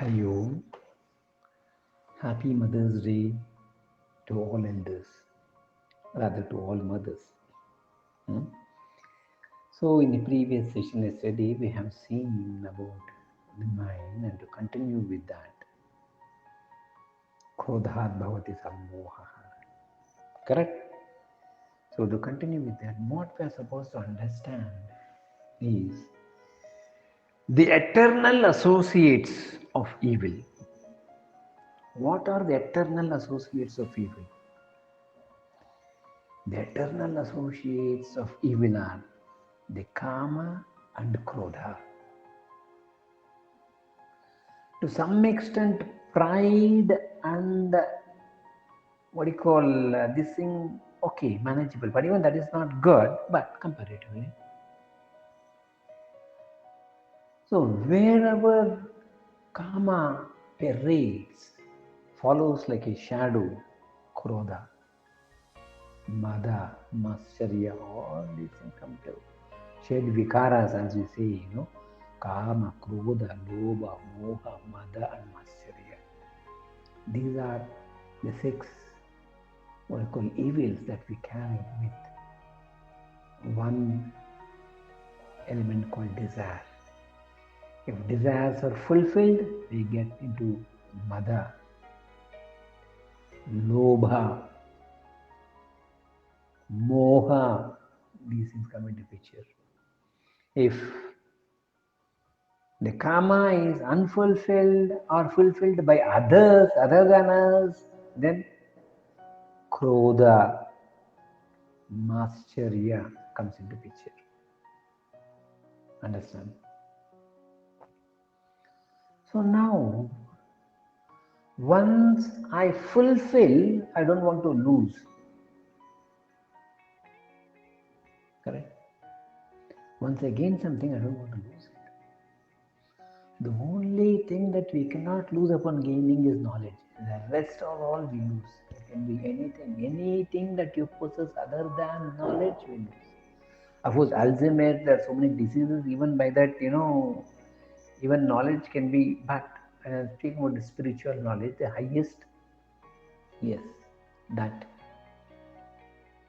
Hello, happy Mother's Day to all elders, rather to all mothers. Hmm? So, in the previous session yesterday, we have seen about the mind, and to continue with that, Krodhat Bhavati Sammoha. Correct? So, to continue with that, what we are supposed to understand is the eternal associates of evil. What are the eternal associates of evil? The eternal associates of evil are the Kama and Krodha. To some extent, pride and what do you call this thing, okay, manageable, but even that is not good, but comparatively. So, wherever Kama parades, follows like a shadow, Krodha, Mada, Mascharya, all these things come to shed vikaras, as we say, Kama, Krodha, Lobha, Moha, Mada, and Mascharya. These are the six, what I call, evils that we carry with one element called desire. If desires are fulfilled, we get into Mada, Lobha, Moha. These things come into picture. If the Kama is unfulfilled or fulfilled by others other than us, then Krodha, Mascharya comes into picture. Understand? So now, once I fulfill, I don't want to lose. Correct? Once I gain something, I don't want to lose it. The only thing that we cannot lose upon gaining is knowledge. The rest of all we lose. It can be anything. Anything that you possess other than knowledge, we lose. Of course, Alzheimer's, there are so many diseases, even by that, even knowledge can be, but speaking about the spiritual knowledge, the highest, yes, that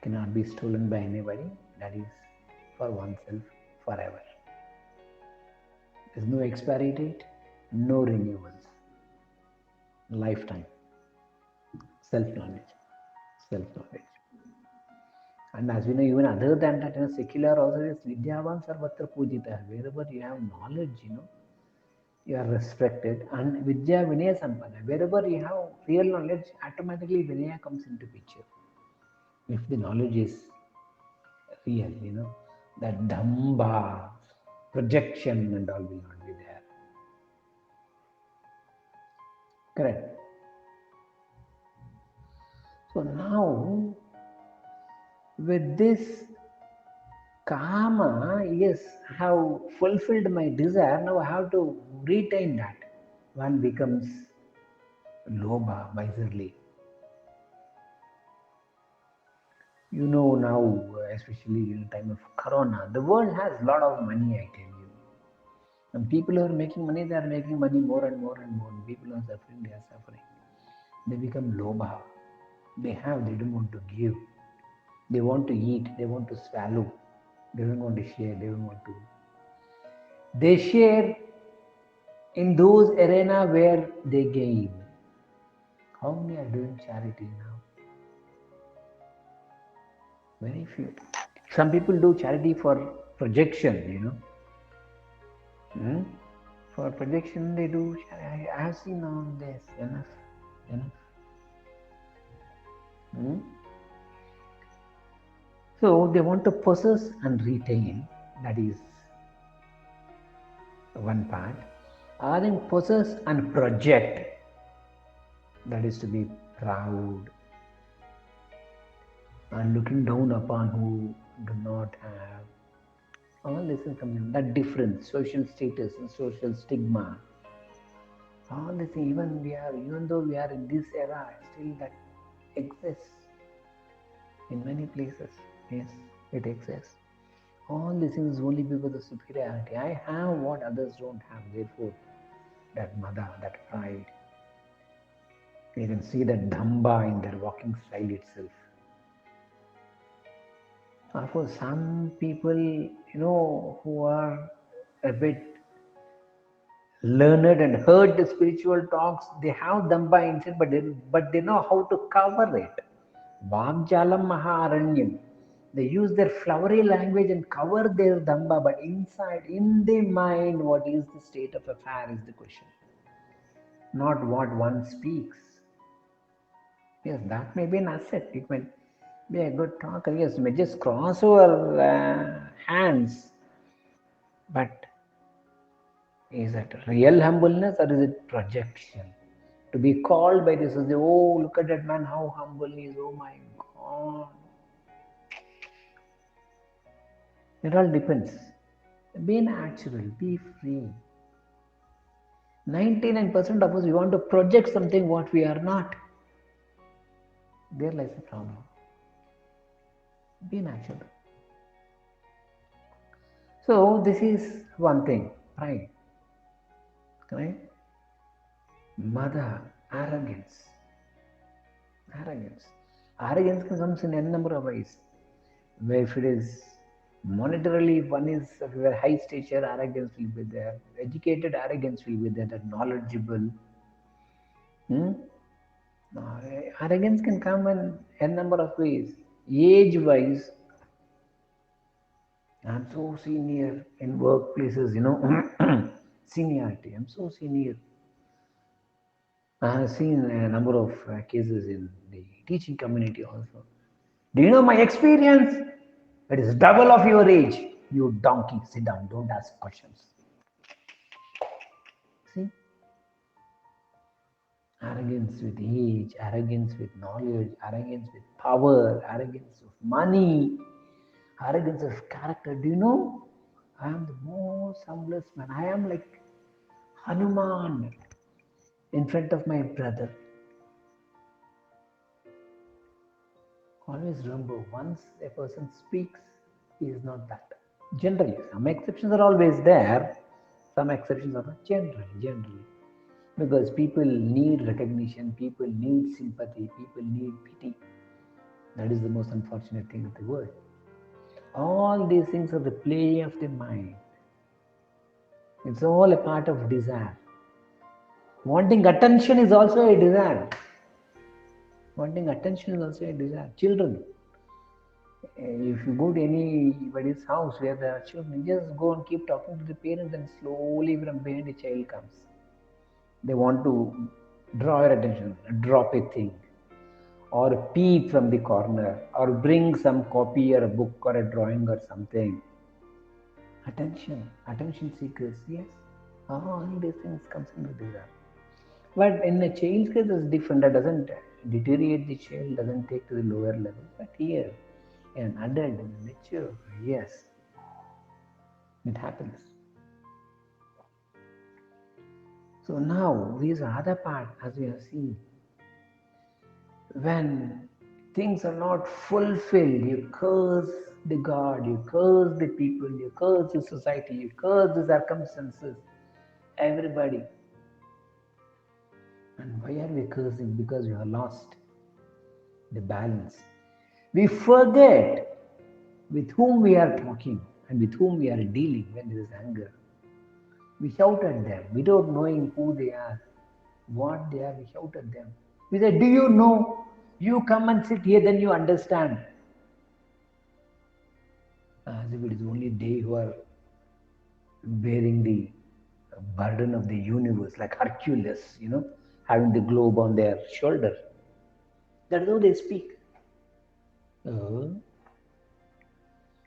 cannot be stolen by anybody. That is for oneself forever. There's no expiry date, no renewals. Lifetime. Self-knowledge. Self-knowledge. And as we know, even other than that, secular also is Vidyavan Sarvatra Pujita. Wherever you have knowledge, you are respected. And Vidya Vinaya Sampanna. Wherever you have real knowledge, automatically Vinaya comes into picture. If the knowledge is real, that Dhamba, projection and all will not be there. Correct. So now, with this Kama, yes, have fulfilled my desire, now I have to retain that. One becomes Lobha, miserly. Now, especially in time of Corona, the world has a lot of money, I tell you. And people who are making money, they are making money more and more and more. People who are suffering, they are suffering. They become Lobha. They don't want to give. They want to eat, they want to swallow. They don't want to share, they don't want to. They share in those arena where they gain. How many are doing charity now? Very few. Some people do charity for projection, For projection, they do charity. I have seen all this. Enough. So they want to possess and retain. That is one part. Then possess and project. That is to be proud and looking down upon who do not have. All this is coming. That difference, social status and social stigma. All this, even though we are in this era, still that exists in many places. Yes, it exists. All this is only because of superiority. I have what others don't have. Therefore, that mada, that pride. You can see that dhamba in their walking style itself. Of course, some people, who are a bit learned and heard the spiritual talks, they have dhamba inside, but they know how to cover it. Vagjalam Maharanyam. They use their flowery language and cover their dhamba, but inside, in their mind, what is the state of affair is the question, not what one speaks. Yes, that may be an asset. It may be a good talker. Yes, may just cross our hands, but is it real humbleness or is it projection? To be called by this, oh, look at that man, how humble he is. Oh my God. It all depends. Be natural, be free. 99% of us, we want to project something what we are not. There lies the problem. Be natural. So, this is one thing, pride. Right? Mother, arrogance. Arrogance. Arrogance comes in n number of ways. Where if it is monetarily, if one is of a high stature, arrogance will be there. Educated arrogance will be there, that knowledgeable. Arrogance can come in n number of ways. Age-wise, I'm so senior in workplaces, seniority. I'm so senior. I have seen a number of cases in the teaching community also. Do you know my experience? It is double of your age. You donkey, sit down, don't ask questions. See? Arrogance with age, arrogance with knowledge, arrogance with power, arrogance of money, arrogance of character. Do you know? I am the most humblest man. I am like Hanuman in front of my brother. Always remember, once a person speaks, he is not that. Generally, some exceptions are always there. Some exceptions are not generally. Because people need recognition, people need sympathy, people need pity. That is the most unfortunate thing of the world. All these things are the play of the mind. It's all a part of desire. Wanting attention is also a desire. Wanting attention is also a desire. Children, if you go to anybody's house where there are children, just go and keep talking to the parents, and slowly from behind a child comes. They want to draw your attention, drop a thing, or peep from the corner, or bring some copy or a book or a drawing or something. Attention seekers, yes. All these things comes into desire. But in a child's case, it's different. That doesn't deteriorate the child, doesn't take to the lower level. But here, an adult and mature, yes, it happens. So now, these are other part, as we have seen. When things are not fulfilled, you curse the God, you curse the people, you curse the society, you curse the circumstances, everybody. And why are we cursing? Because we have lost the balance. We forget with whom we are talking and with whom we are dealing when there is anger. We shout at them without knowing who they are, what they are. We shout at them. We say, do you know? You come and sit here, then you understand. As if it is only they who are bearing the burden of the universe, like Hercules, having the globe on their shoulder. That's how they speak.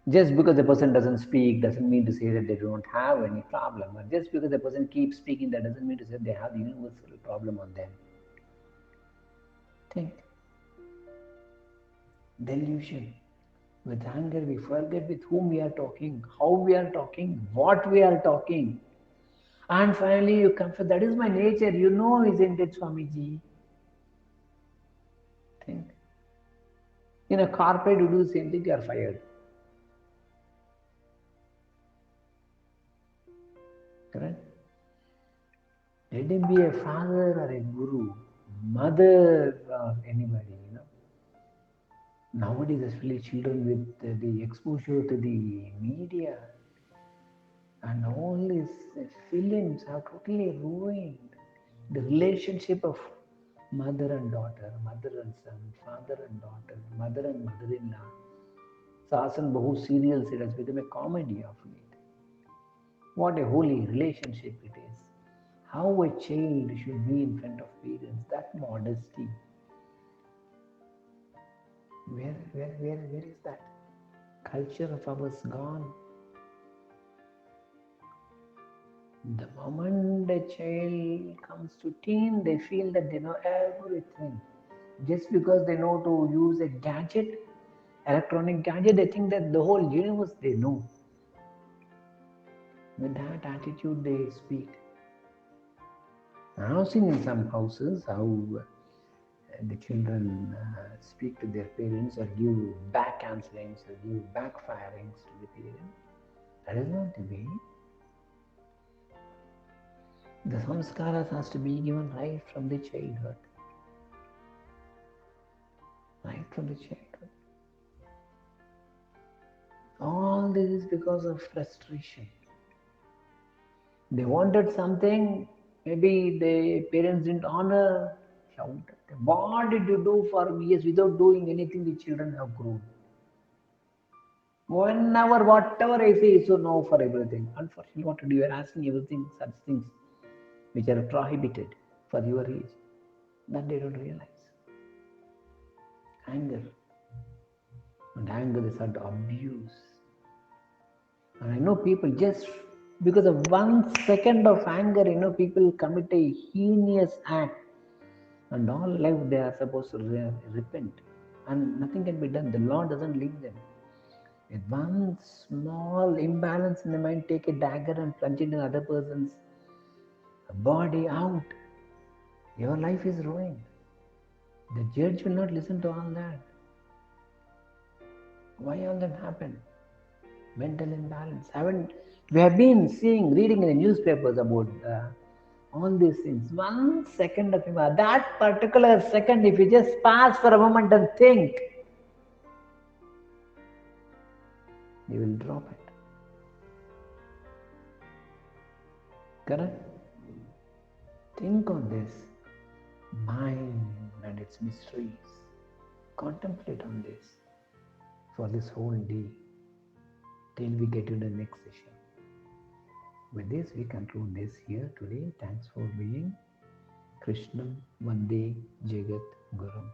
Just because the person doesn't speak doesn't mean to say that they don't have any problem. Or just because the person keeps speaking, that doesn't mean to say they have the universal problem on them. Think. Delusion. With anger, we forget with whom we are talking, how we are talking, what we are talking. And finally, you confess, that is my nature. You know, isn't it, Swamiji? Think. In a corporate, you do the same thing, you are fired. Correct? Let him be a father or a guru, mother or anybody, Nowadays, especially children with the exposure to the media and all these films have totally ruined the relationship of mother and daughter, mother and son, father and daughter, mother and mother-in-law. Saas and Bahu serials, it has become a comedy of late. What a holy relationship it is. How a child should be in front of parents, that modesty. Where is that culture of ours gone? The moment a child comes to teen, they feel that they know everything. Just because they know to use a gadget, electronic gadget, they think that the whole universe they know. With that attitude, they speak. I have seen in some houses how the children speak to their parents or give back answerings or give backfirings to the parents. That is not the way. The samskaras has to be given right from the childhood. Right from the childhood. All this is because of frustration. They wanted something, maybe the parents didn't honor, shouted. What did you do for years without doing anything? The children have grown. Whenever, whatever I say, is so no for everything. Unfortunately, what to do? You are asking everything, such things which are prohibited for your age. That they don't realize. Anger. And anger is sort of abuse. And I know people just because of 1 second of anger, people commit a heinous act. And all life they are supposed to repent. And nothing can be done. The law doesn't leave them. With one small imbalance in the mind, take a dagger and plunge it in another person's body out. Your life is ruined. The judge will not listen to all that. Why all that happened? Mental imbalance. We have been reading in the newspapers about all these things. 1 second of humor. That particular second, if you just pass for a moment and think, you will drop it. Correct? Think on this mind and its mysteries. Contemplate on this for this whole day till we get to the next session. With this, we conclude this here today. Thanks for being. Krishnam Vande Jagat Gurum.